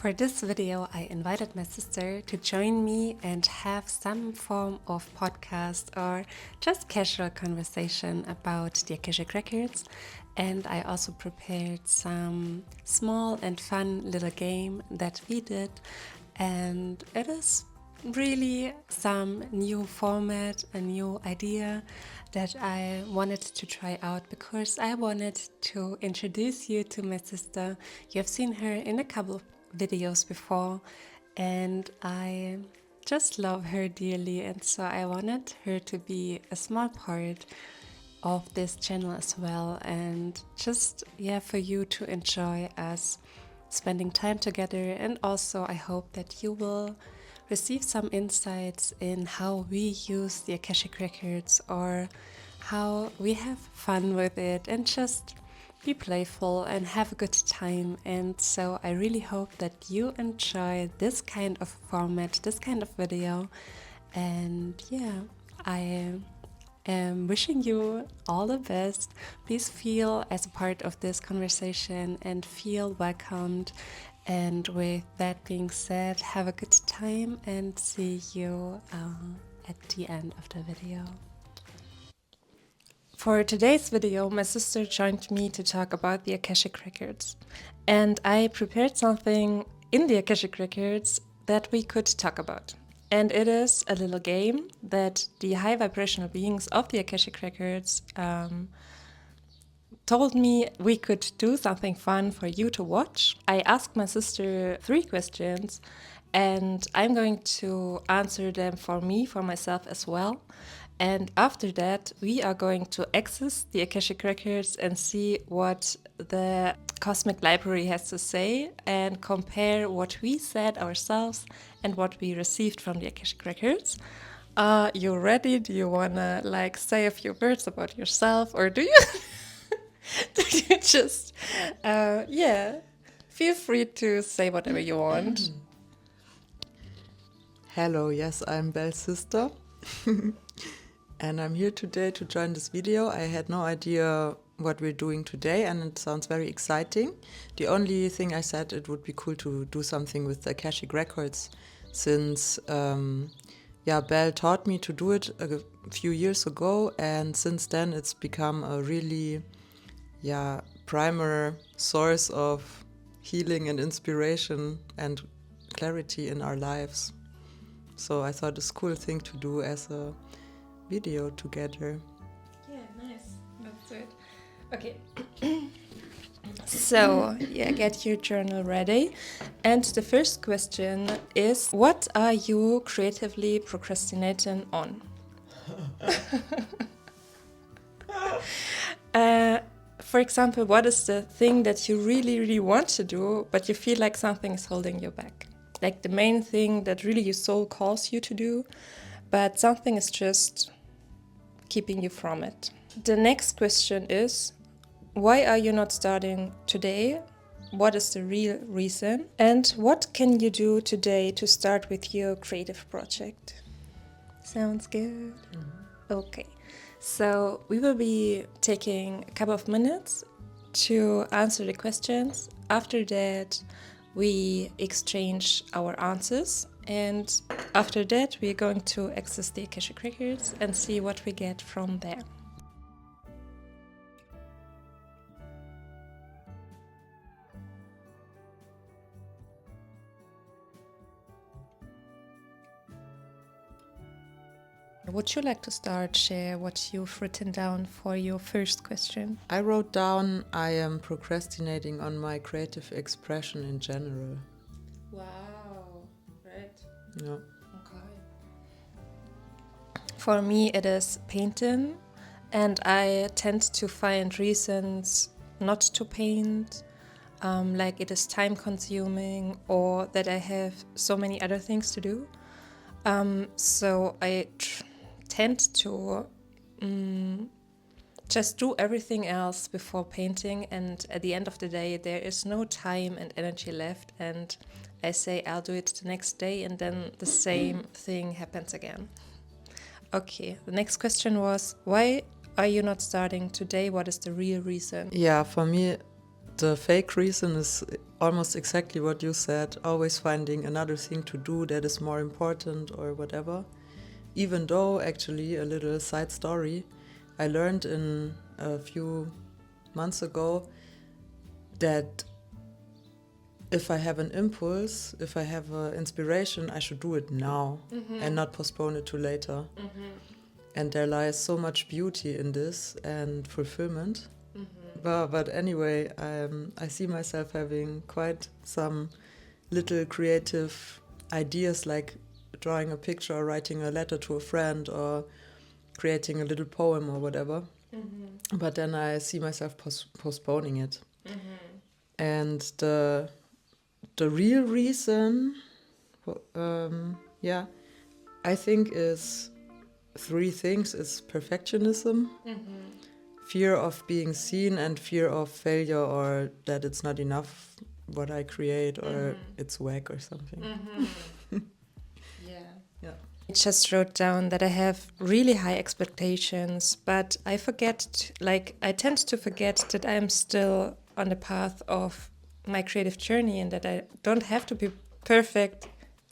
For this video, I invited my sister to join me and have some form of podcast or just casual conversation about the Akashic Records. And I also prepared some small and fun little game that we did. And it is really some new format, a new idea that I wanted to try out because I wanted to introduce you to my sister. You have seen her in a couple of videos before, and I just love her dearly, and so I wanted her to be a small part of this channel as well, and just for you to enjoy us spending time together. And also I hope that you will receive some insights in how we use the Akashic Records or how we have fun with it and just be playful and have a good time. And so I really hope that you enjoy this kind of format, this kind of video. And I am wishing you all the best. Please feel as a part of this conversation and feel welcomed. And with that being said, have a good time and see you at the end of the video. For today's video, my sister joined me to talk about the Akashic Records. And I prepared something in the Akashic Records that we could talk about. And it is a little game that the high vibrational beings of the Akashic Records told me we could do something fun for you to watch. I asked my sister 3 questions, and I'm going to answer them for myself as well. And after that, we are going to access the Akashic Records and see what the Cosmic Library has to say and compare what we said ourselves and what we received from the Akashic Records. Are you ready? Do you wanna say a few words about yourself, or do you do you just feel free to say whatever you want? Hello, yes, I'm Belle's sister. And I'm here today to join this video. I had no idea what we're doing today, and it sounds very exciting. The only thing I said, it would be cool to do something with the Akashic Records, since Belle taught me to do it a few years ago, and since then it's become a really primer source of healing and inspiration and clarity in our lives. So I thought it's a cool thing to do as a video together. Yeah, nice. Let's do it. Okay. So, get your journal ready. And the first question is, what are you creatively procrastinating on? For example, what is the thing that you really, really want to do, but you feel like something is holding you back? Like the main thing that really your soul calls you to do, but something is just keeping you from it. The next question is, why are you not starting today? What is the real reason? And what can you do today to start with your creative project? Sounds good? Mm-hmm. Okay. So we will be taking a couple of minutes to answer the questions. After that, we exchange our answers. And after that, we're going to access the Akashic Records and see what we get from there. Would you like to share what you've written down for your first question? I wrote down I am procrastinating on my creative expression in general. Wow, right? Yeah. Okay. For me, it is painting, and I tend to find reasons not to paint, like it is time consuming or that I have so many other things to do. So I tend to just do everything else before painting, and at the end of the day there is no time and energy left, and I say I'll do it the next day, and then the same thing happens again. Okay, the next question was, why are you not starting today? What is the real reason? Yeah, for me the fake reason is almost exactly what you said, always finding another thing to do that is more important or whatever. Even though, actually, a little side story, I learned in a few months ago that if I have an impulse, if I have an inspiration, I should do it now and not postpone it to later. And there lies so much beauty in this and fulfillment. But anyway, I see myself having quite some little creative ideas, like drawing a picture or writing a letter to a friend or creating a little poem or whatever. But then I see myself postponing it. And the real reason, I think is three things. It's perfectionism, fear of being seen, and fear of failure, or that it's not enough what I create, or it's whack or something. Yeah. I just wrote down that I have really high expectations, but I tend to forget that I'm still on the path of my creative journey and that I don't have to be perfect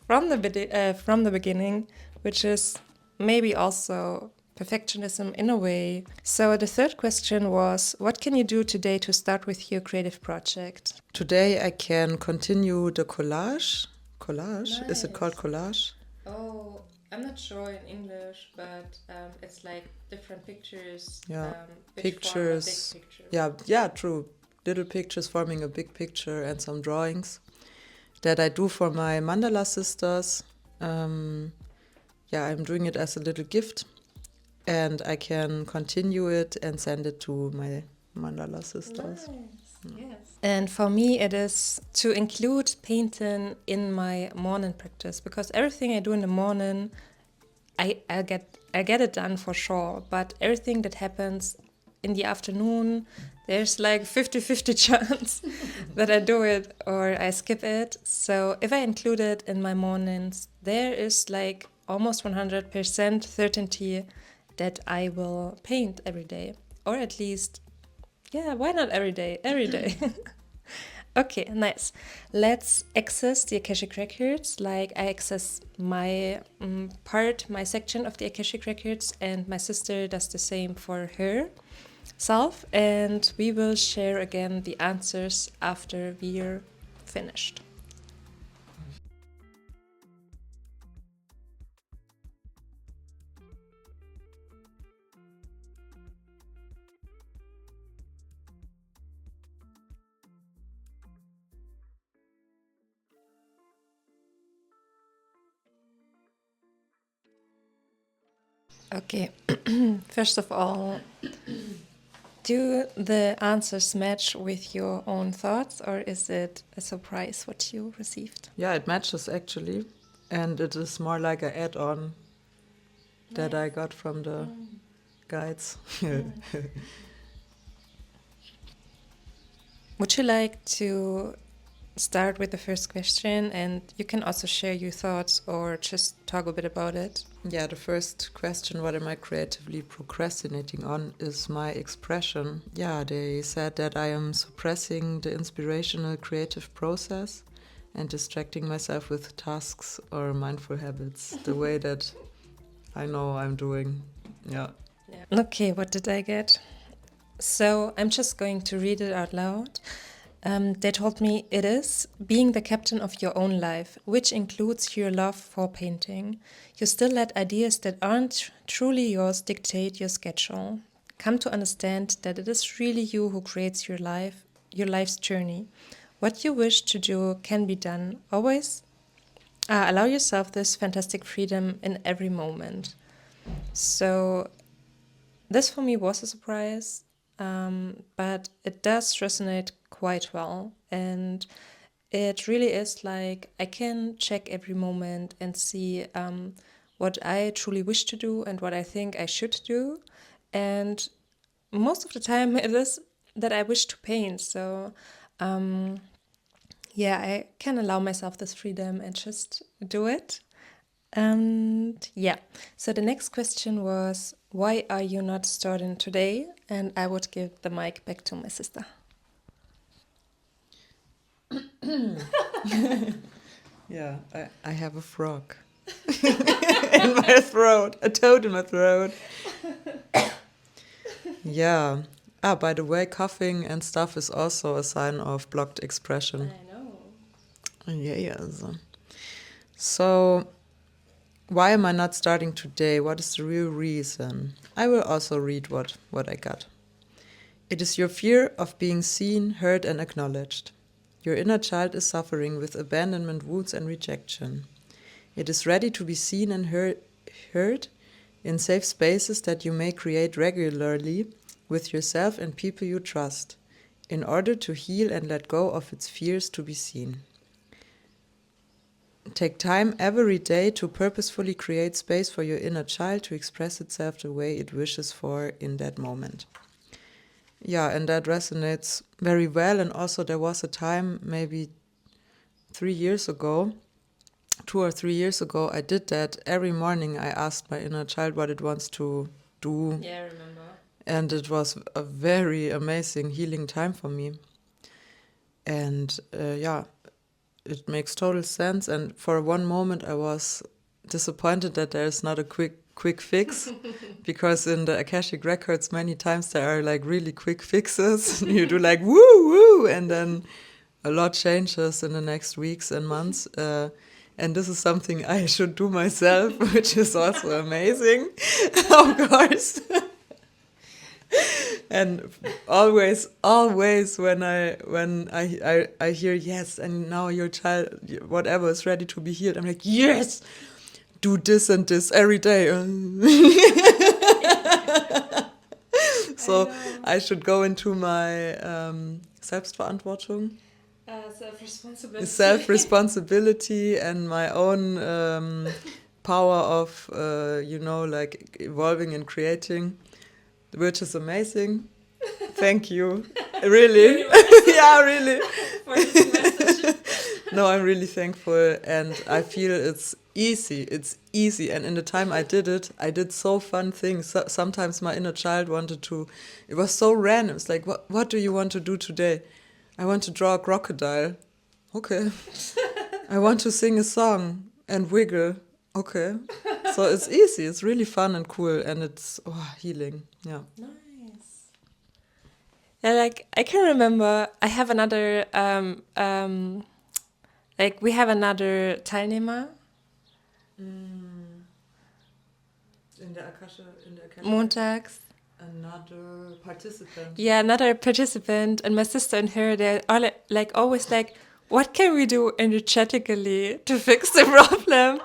from the beginning, which is maybe also perfectionism in a way. So the third question was, what can you do today to start with your creative project? Today I can continue the collage. Collage? Nice. Is it called collage? Oh, I'm not sure in English, but it's like different pictures. Yeah, which pictures. form a big picture. Yeah, true. Little pictures forming a big picture, and some drawings that I do for my mandala sisters. I'm doing it as a little gift, and I can continue it and send it to my mandala sisters. Nice. Yes. And for me, it is to include painting in my morning practice, because everything I do in the morning, I get it done for sure. But everything that happens in the afternoon, there's like 50-50 chance that I do it or I skip it. So if I include it in my mornings, there is like almost 100% certainty that I will paint every day, or at least, why not every day? Every day. Okay, nice. Let's access the Akashic Records. Like, I access my my section of the Akashic Records, and my sister does the same for herself. And we will share again the answers after we're finished. Okay, first of all, do the answers match with your own thoughts, or is it a surprise what you received? Yeah, it matches actually, and it is more like an add-on that I got from the guides. Would you like to start with the first question, and you can also share your thoughts or just talk a bit about it? Yeah, the first question, what am I creatively procrastinating on, is my expression. Yeah, they said that I am suppressing the inspirational creative process and distracting myself with tasks or mindful habits, the way that I know I'm doing. Yeah. Okay, what did I get? So I'm just going to read it out loud. They told me it is being the captain of your own life, which includes your love for painting. You still let ideas that aren't truly yours dictate your schedule. Come to understand that it is really you who creates your life's journey. What you wish to do can be done. Always allow yourself this fantastic freedom in every moment. So this for me was a surprise, but it does resonate quite well. And it really is like I can check every moment and see what I truly wish to do and what I think I should do. And most of the time it is that I wish to paint. So I can allow myself this freedom and just do it. And so the next question was, why are you not starting today? And I would give the mic back to my sister. Yeah, I have a frog in my throat, a toad in my throat. Yeah. Ah, by the way, coughing and stuff is also a sign of blocked expression. I know. Yes. So, why am I not starting today? What is the real reason? I will also read what I got. It is your fear of being seen, heard, and acknowledged. Your inner child is suffering with abandonment, wounds, and rejection. It is ready to be seen and heard in safe spaces that you may create regularly with yourself and people you trust, in order to heal and let go of its fears to be seen. Take time every day to purposefully create space for your inner child to express itself the way it wishes for in that moment. Yeah, and that resonates very well. And also there was a time, maybe 3 years ago, 2 or 3 years ago, I did that. Every morning I asked my inner child what it wants to do. Yeah, I remember. And it was a very amazing healing time for me. And yeah, it makes total sense. And for one moment I was disappointed that there's not a quick fix, because in the Akashic Records many times there are like really quick fixes. You do like woo woo, and then a lot changes in the next weeks and months. And this is something I should do myself, which is also amazing, of course. And always when I hear yes, and now your child, whatever, is ready to be healed, I'm like, yes, do this and this every day. So I should go into my Selbstverantwortung, self-responsibility, and my own power of like evolving and creating, which is amazing. Thank you. Really? Yeah, really. For this message. No, I'm really thankful, and I feel it's easy. It's easy. And in the time I did it, I did so fun things. Sometimes my inner child wanted to, it was so random. It's like, what do you want to do today? I want to draw a crocodile. Okay. I want to sing a song and wiggle. Okay. So it's easy. It's really fun and cool, and it's healing. Yeah. Nice. Yeah, like I can remember I have another like we have another Teilnehmer. In the Akasha. Montags. Another participant. Yeah, another participant, and my sister and her, they're all like always like, what can we do energetically to fix the problem?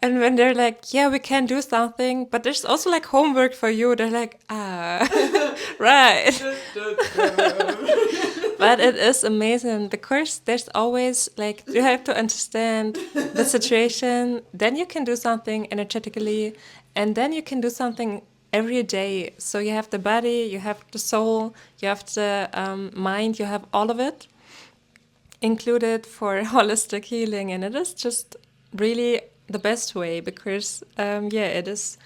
And when they're like, yeah, we can do something, but there's also like homework for you, they're like, right. But it is amazing because there's always like, you have to understand the situation, then you can do something energetically, and then you can do something every day. So you have the body, you have the soul, you have the mind, you have all of it included for holistic healing. And it is just really the best way because, it is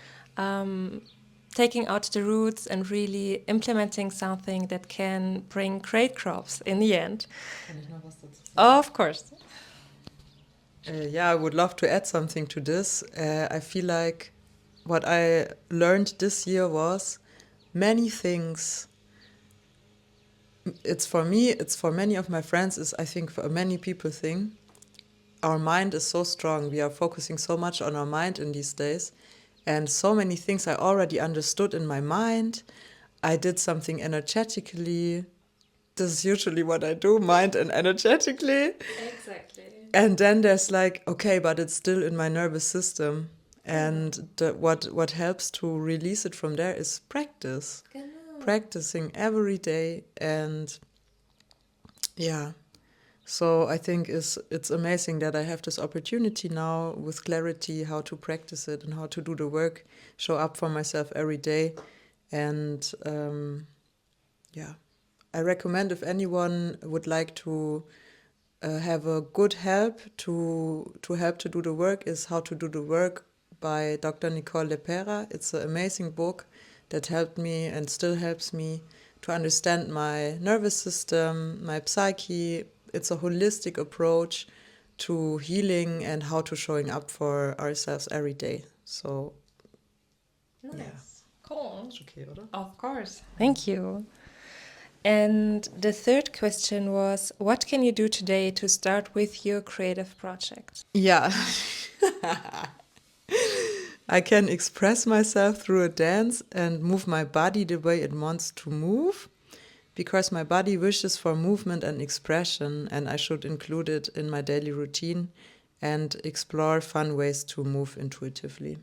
taking out the roots and really implementing something that can bring great crops in the end. Kann ich noch was dazu sagen? Of course. Yeah, I would love to add something to this. I feel like what I learned this year was many things. It's for me, it's for many of my friends, is I think for many people thing. Our mind is so strong. We are focusing so much on our mind in these days. And so many things I already understood in my mind. I did something energetically. This is usually what I do, mind and energetically. Exactly. And then there's like, okay, but it's still in my nervous system. And what helps to release it from there is practice. Genau. Practicing every day. And yeah, so I think it's amazing that I have this opportunity now with clarity how to practice it and how to do the work, show up for myself every day. And I recommend if anyone would like to have a good help to help to do the work, is How to Do the Work by Dr. Nicole Lepera. It's an amazing book that helped me and still helps me to understand my nervous system, my psyche. It's a holistic approach to healing and how to showing up for ourselves every day. So, Nice. yeah. Cool. It's okay, oder? Of course. Thank you. And the third question was, what can you do today to start with your creative project? Yeah. I can express myself through a dance and move my body the way it wants to move, because my body wishes for movement and expression, and I should include it in my daily routine and explore fun ways to move intuitively.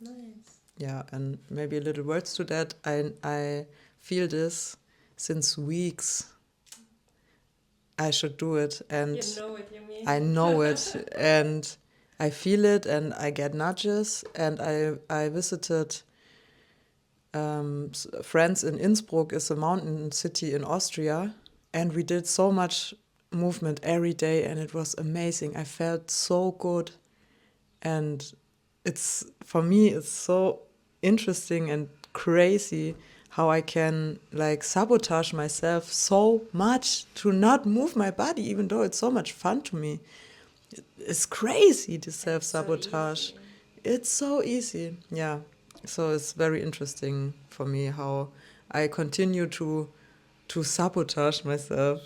Nice. Yeah, and maybe a little words to that. I feel this since weeks. I should do it, and You know what you mean. I know it, and I feel it, and I get nudges. And I visited friends in Innsbruck, is a mountain city in Austria, and we did so much movement every day, and it was amazing. I felt so good, and it's for me it's so interesting and crazy how I can like sabotage myself so much to not move my body, even though it's so much fun to me. It's crazy, the self-sabotage. It's so easy. Yeah. So it's very interesting for me how I continue to sabotage myself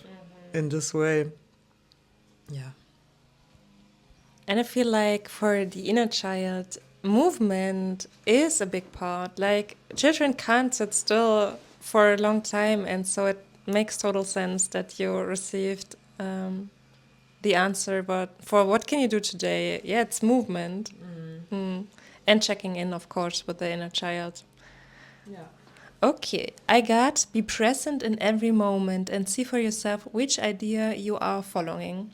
in this way. Yeah. And I feel like for the inner child, movement is a big part. Like children can't sit still for a long time, and so it makes total sense that you received the answer. But for what can you do today? Yeah, it's movement. And checking in, of course, with the inner child. Yeah. Okay, I got be present in every moment and see for yourself which idea you are following.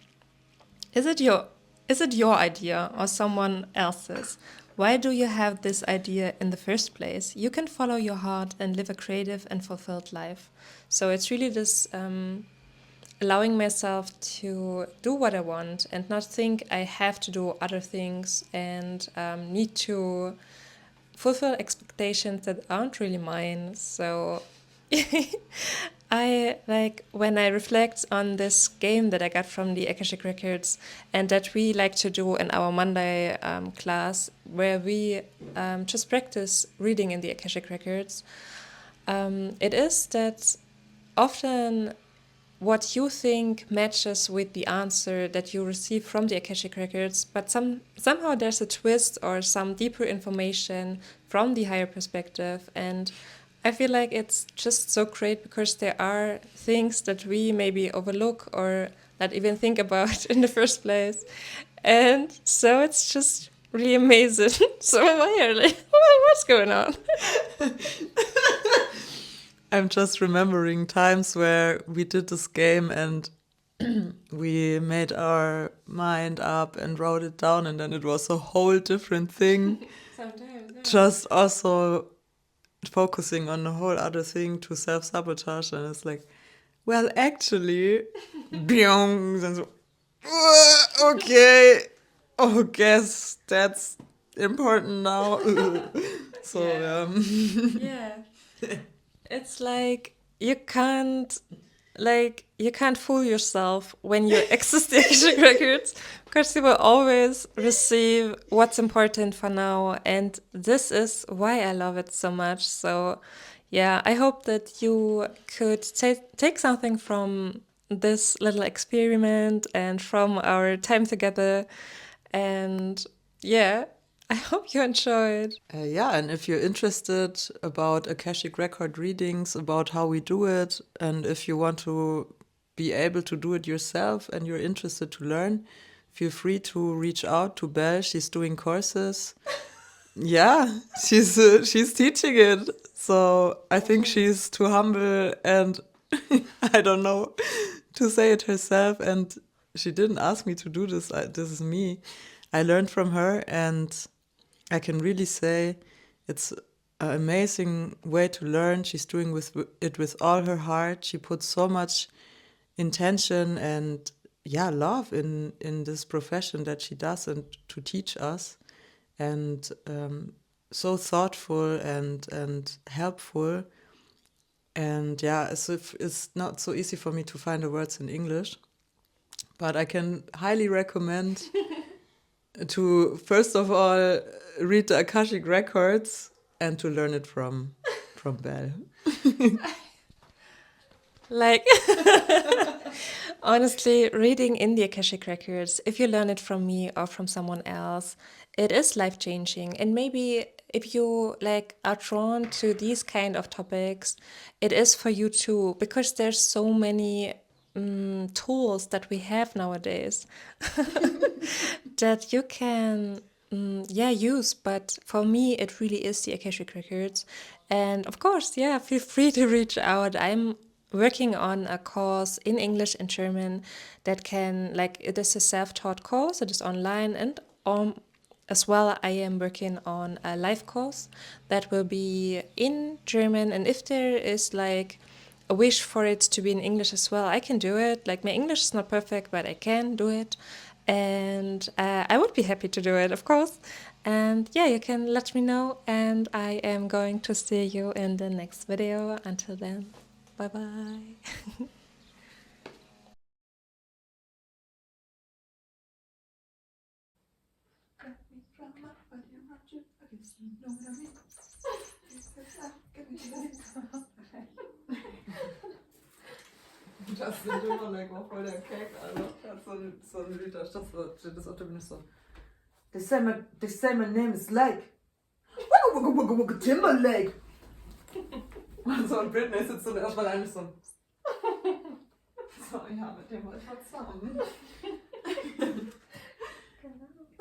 Is it your idea or someone else's? Why do you have this idea in the first place? You can follow your heart and live a creative and fulfilled life. So it's really this allowing myself to do what I want and not think I have to do other things and need to fulfill expectations that aren't really mine. So I like when I reflect on this game that I got from the Akashic Records and that we like to do in our Monday class, where we just practice reading in the Akashic Records. It is that often what you think matches with the answer that you receive from the Akashic Records, but somehow there's a twist or some deeper information from the higher perspective. And I feel like it's just so great because there are things that we maybe overlook or not even think about in the first place. And so it's just really amazing. So why are like, what's going on? I'm just remembering times where we did this game and we made our mind up and wrote it down, and then it was a whole different thing. Sometimes, yeah. Just also focusing on a whole other thing to self-sabotage, and it's like, well, actually, byung, and so, okay, oh, guess that's important now. So, Yeah. Yeah. It's like you can't fool yourself when you access the Akashic Records because you will always receive what's important for now, and this is why I love it so much. So yeah, I hope that you could take something from this little experiment and from our time together, and yeah, I hope you enjoyed. yeah, and if you're interested about Akashic Record readings, about how we do it, and if you want to be able to do it yourself and you're interested to learn, feel free to reach out to Belle. She's doing courses. Yeah, she's teaching it. So I think she's too humble and I don't know to say it herself. And she didn't ask me to do this. This is me. I learned from her, and I can really say it's an amazing way to learn. She's doing it with all her heart. She puts so much intention and love in this profession that she does and to teach us, and so thoughtful and helpful. And yeah, it's not so easy for me to find the words in English, but I can highly recommend to, first of all, read the Akashic Records and to learn it from Belle. Like, honestly, reading in the Akashic Records, if you learn it from me or from someone else, it is life changing. And maybe if you like are drawn to these kind of topics, it is for you too, because there's so many tools that we have nowadays that you can use. But for me, it really is the Akashic Records. And of course, yeah, feel free to reach out. I'm working on a course in English and German that can, like, it is a self-taught course, it is online, and as well I am working on a live course that will be in German. And if there is like a wish for it to be in English as well, I can do it. Like, my English is not perfect, but I can do it, and I would be happy to do it, of course. And yeah, you can let me know, and I am going to see you in the next video. Until then, bye bye. Das sind immer like auch voll der Cake, also das so ein Lied, das Auto bin ich so. They say my name is Lake. Timberlake. So, und Britney sitzt so erstmal eigentlich so. So, ja, mit dem war ich mal zusammen.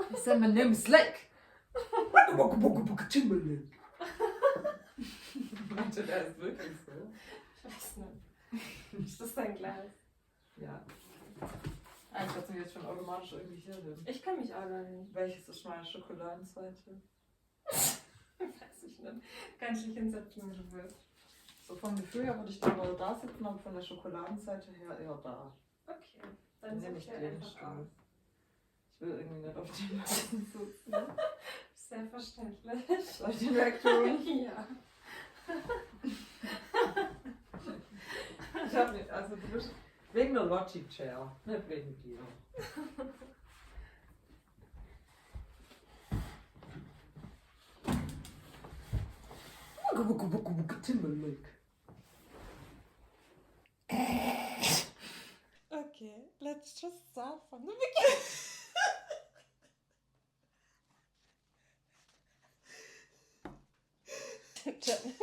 They say my name is Lake. Timberlake. Meinte, der ist wirklich so. Ich weiß nicht. Ist das dein Glas? Ja. Eigentlich hat sie jetzt schon automatisch irgendwie hier drin. Ich kann mich auch gar nicht. Welches ist meine Schokoladenseite? Weiß ich nicht. Kann ich nicht hinsetzen, wie du willst. So vom Gefühl her würde ich dann mal da sitzen, aber von der Schokoladenseite her eher da. Okay, Dann nehme ich den Stuhl. Ich will irgendwie nicht auf den Leuten sitzen. Selbstverständlich. Soll ich den wegtun? Ja. Ich hab nicht, also du bist wegen der Logic Chair, nicht wegen dir. Timberlake. Okay, let's just start from the beginning.